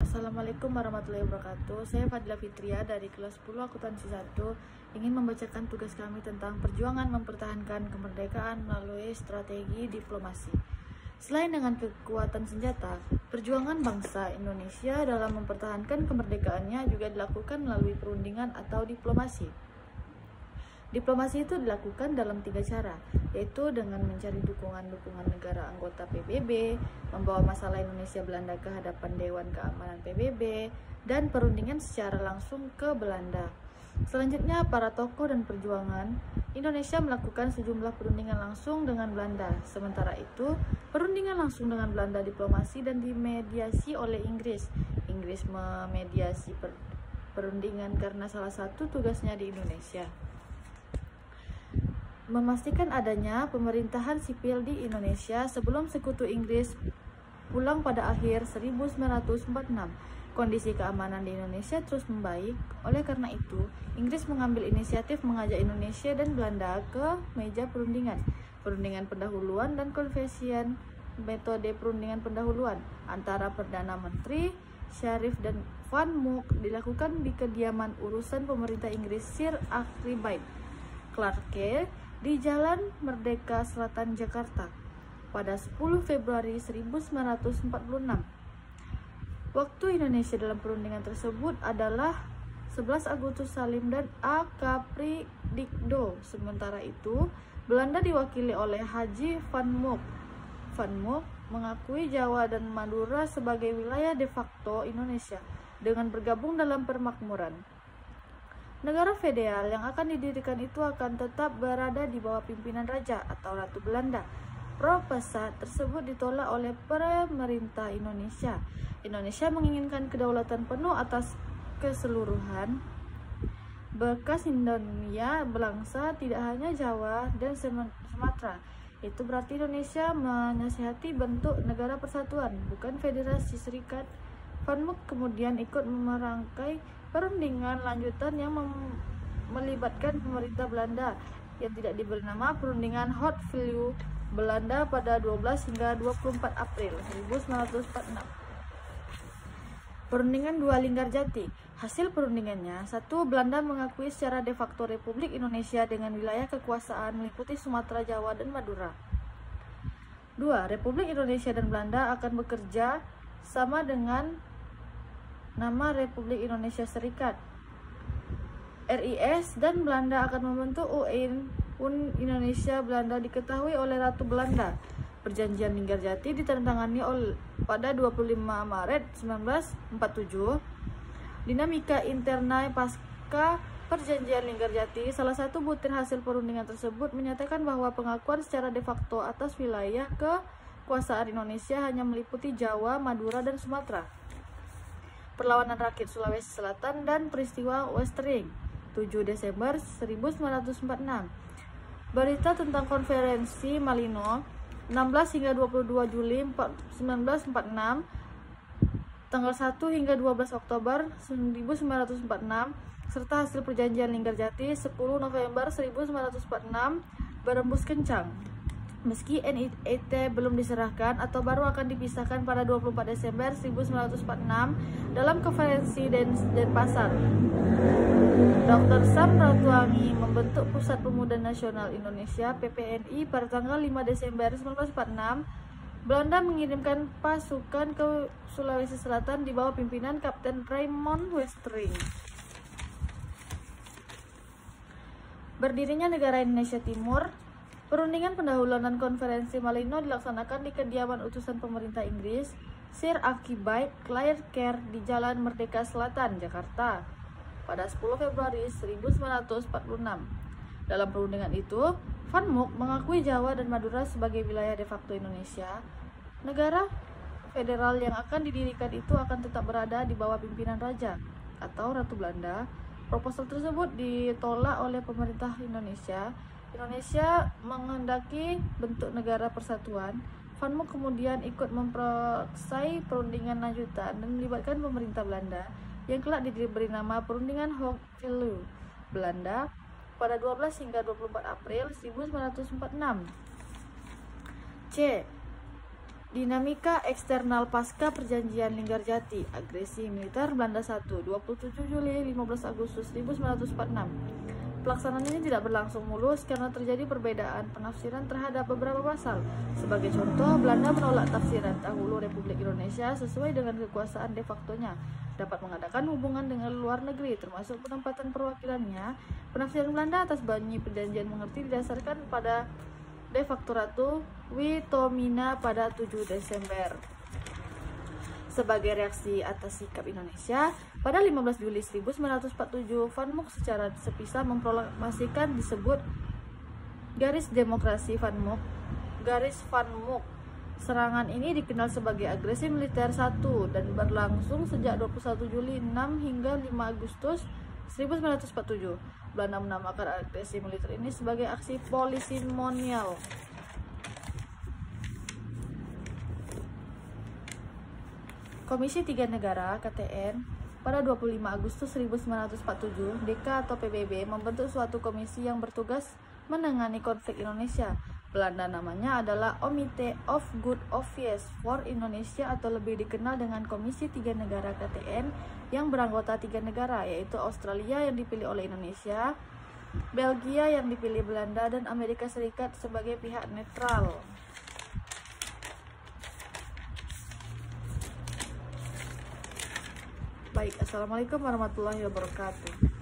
Assalamualaikum warahmatullahi wabarakatuh. Saya Fadila Fitria dari kelas 10 akuntansi 1 ingin membacakan tugas kami tentang perjuangan mempertahankan kemerdekaan melalui strategi diplomasi. Selain dengan kekuatan senjata, perjuangan bangsa Indonesia dalam mempertahankan kemerdekaannya juga dilakukan melalui perundingan atau diplomasi. Diplomasi itu dilakukan dalam 3 cara, yaitu dengan mencari dukungan negara anggota PBB, membawa masalah Indonesia Belanda ke hadapan Dewan Keamanan PBB, dan perundingan secara langsung ke Belanda. Selanjutnya, para tokoh dan perjuangan Indonesia melakukan sejumlah perundingan langsung dengan Belanda. Sementara itu, perundingan langsung dengan Belanda diplomasi dan dimediasi oleh Inggris. Inggris memediasi perundingan karena salah satu tugasnya di Indonesia memastikan adanya pemerintahan sipil di Indonesia sebelum sekutu Inggris pulang pada akhir 1946. Kondisi keamanan di Indonesia terus membaik. Oleh karena itu, Inggris mengambil inisiatif mengajak Indonesia dan Belanda ke meja perundingan. Perundingan pendahuluan dan konversian. Metode perundingan pendahuluan antara Perdana Menteri Sharif dan Van Mook dilakukan di kediaman urusan pemerintah Inggris Sir Archibald Clarke di Jalan Merdeka Selatan, Jakarta pada 10 Februari 1946. Waktu Indonesia dalam perundingan tersebut adalah 11 Agustus Salim dan A. Capri Dikdo. Sementara itu, Belanda diwakili oleh Haji Van Mook. Van Mook mengakui Jawa dan Madura sebagai wilayah de facto Indonesia dengan bergabung dalam permakmuran. Negara federal yang akan didirikan itu akan tetap berada di bawah pimpinan Raja atau Ratu Belanda. Proposal tersebut ditolak oleh pemerintah Indonesia. Indonesia menginginkan kedaulatan penuh atas keseluruhan bekas Indonesia belangsa, tidak hanya Jawa dan Sumatera. Itu berarti Indonesia menasihati bentuk negara persatuan, bukan federasi serikat. Van Mook kemudian ikut merangkai perundingan lanjutan yang melibatkan pemerintah Belanda yang tidak diberi nama perundingan Haute-Ville Belanda pada 12 hingga 24 April 1946. Perundingan Dua Linggarjati. Hasil perundingannya: 1. Belanda mengakui secara de facto Republik Indonesia dengan wilayah kekuasaan meliputi Sumatera, Jawa, dan Madura. 2. Republik Indonesia dan Belanda akan bekerja sama dengan nama Republik Indonesia Serikat RIS dan Belanda akan membentuk UN Indonesia Belanda diketahui oleh Ratu Belanda. Perjanjian Linggarjati ditandatangani pada 25 Maret 1947. Dinamika interna pasca Perjanjian Linggarjati, salah satu butir hasil perundingan tersebut menyatakan bahwa pengakuan secara de facto atas wilayah kekuasaan Indonesia hanya meliputi Jawa, Madura, dan Sumatera. Perlawanan rakyat Sulawesi Selatan dan peristiwa Westering 7 Desember 1946. Berita tentang konferensi Malino 16 hingga 22 Juli 1946, tanggal 1 hingga 12 Oktober 1946, serta hasil perjanjian Linggarjati 10 November 1946 berembus kencang. Meski NIT belum diserahkan atau baru akan dipisahkan pada 24 Desember 1946 dalam konferensi Denpasar, Dr. Sam Ratuangi membentuk Pusat Pemuda Nasional Indonesia PPNI pada tanggal 5 Desember 1946. Belanda mengirimkan pasukan ke Sulawesi Selatan di bawah pimpinan Kapten Raymond Westring. Berdirinya negara Indonesia Timur. Perundingan pendahuluan dan konferensi Malino dilaksanakan di kediaman utusan pemerintah Inggris Sir Archibald Clarke di Jalan Merdeka Selatan, Jakarta pada 10 Februari 1946. Dalam perundingan itu, Van Mook mengakui Jawa dan Madura sebagai wilayah de facto Indonesia. Negara federal yang akan didirikan itu akan tetap berada di bawah pimpinan Raja atau Ratu Belanda. Proposal tersebut ditolak oleh pemerintah Indonesia. Indonesia menghendaki bentuk negara persatuan. Van Mook kemudian ikut memproksai perundingan lanjutan dan melibatkan pemerintah Belanda yang kelak diberi nama perundingan Haute-Ville Belanda pada 12 hingga 24 April 1946. C. Dinamika eksternal pasca Perjanjian Linggarjati, agresi militer Belanda 1, 27 Juli 15 Agustus 1946. Pelaksanaan ini tidak berlangsung mulus karena terjadi perbedaan penafsiran terhadap beberapa pasal. Sebagai contoh, Belanda menolak tafsiran dahulu Republik Indonesia sesuai dengan kekuasaan de facto-nya dapat mengadakan hubungan dengan luar negeri, termasuk penempatan perwakilannya. Penafsiran Belanda atas bunyi perjanjian mengerti didasarkan pada De Facturatu Witomina pada 7 Desember. Sebagai reaksi atas sikap Indonesia, pada 15 Juli 1947, Van Mook secara sepisah memproklamasikan disebut Garis Demokrasi Van Mook. Garis Van Mook. Serangan ini dikenal sebagai agresi militer 1 dan berlangsung sejak 21 Juli 6 hingga 5 Agustus 1947. Belanda menamakan agresi militer ini sebagai aksi polisimonial. Komisi Tiga Negara (KTN) pada 25 Agustus 1947, DK atau PBB membentuk suatu komisi yang bertugas menangani konflik Indonesia. Belanda namanya adalah Committee of Good Affairs for Indonesia atau lebih dikenal dengan Komisi Tiga Negara (KTN) yang beranggota 3 negara, yaitu Australia yang dipilih oleh Indonesia, Belgia yang dipilih Belanda, dan Amerika Serikat sebagai pihak netral. Baik, assalamualaikum warahmatullahi wabarakatuh.